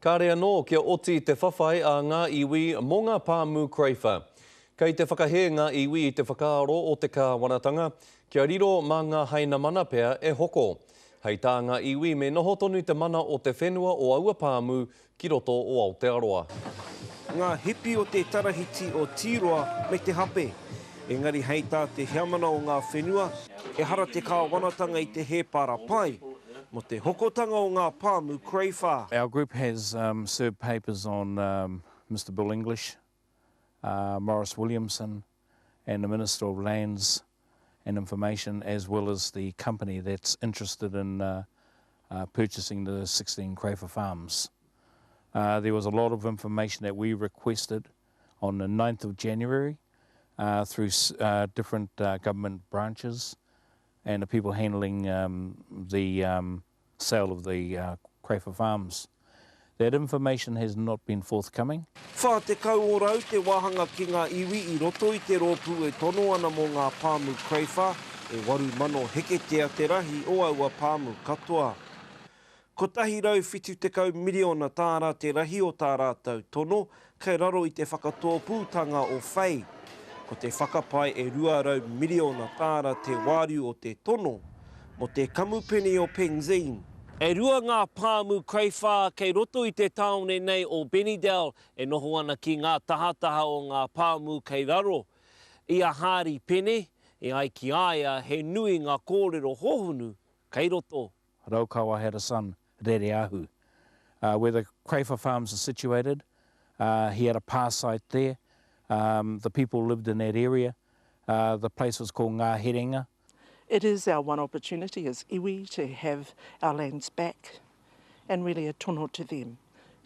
Ka rea no kia oti te whawhai a ngā iwi mō ngā pāmu Crayfa. Kei te whakahe ngā iwi i te whakaaro o te kāwanatanga, kia riro mā ngā haina mana pea e hoko. Hei tā ngā iwi me noho tonu te mana o te whenua o aua pāmu ki roto o Aotearoa. Ngā hipi o te tarahiti o Tiroa me te hape. Engari hei tā te heamana o ngā whenua, e hara te kāwanatanga i te hēpara pai, mo te hokotanga o ngā pāmu Crayfa. Our group has served papers on Mr Bill English, Maurice Williamson and the Minister of Lands and Information, as well as the company that's interested in purchasing the 16 Crayfa farms. There was a lot of information that we requested on the 9th of January through different government branches and the people handling the sale of the Crayfa farms. That information has not been forthcoming. Whā te kau o rau te wāhanga ki ngā iwi I roto I te rōpū e tono ana mō ngā pāmu Crayfa, e waru mano heketea te rahi o aua pāmu katoa. Ko tahi rau whitu te kau miliona tāra te rahi o tā rātau tono, kei raro I te whakatōpūtanga o whai. Ko te whakapai e 2 miliona tāra te wāriu o te tono, mo te kamupene o Penzine. E rua ngā pāmu Crayfa kei roto I te taone nei o Benidell e noho ana ki ngā tahataha o ngā pāmu kei raro. Ia hāri pene, e ai ki aia he nui ngā kōrero hohunu kei roto. Raukawa had a son, Rere Ahu. Where the Crayfa farms are situated, he had a past site there. The people lived in that area. The place was called Ngā Herenga. It is our one opportunity as iwi to have our lands back, and really a tono to them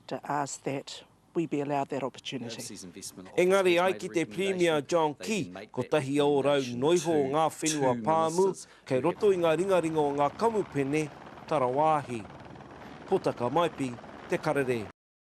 to ask that we be allowed that opportunity. Engari ai ki te Premier John Key, ko tahi au rau noiho o ngā whenua pāmu, kei roto I ngā ringaringa o ngā kamupene, Tarawāhi. Potaka maipi, te karere.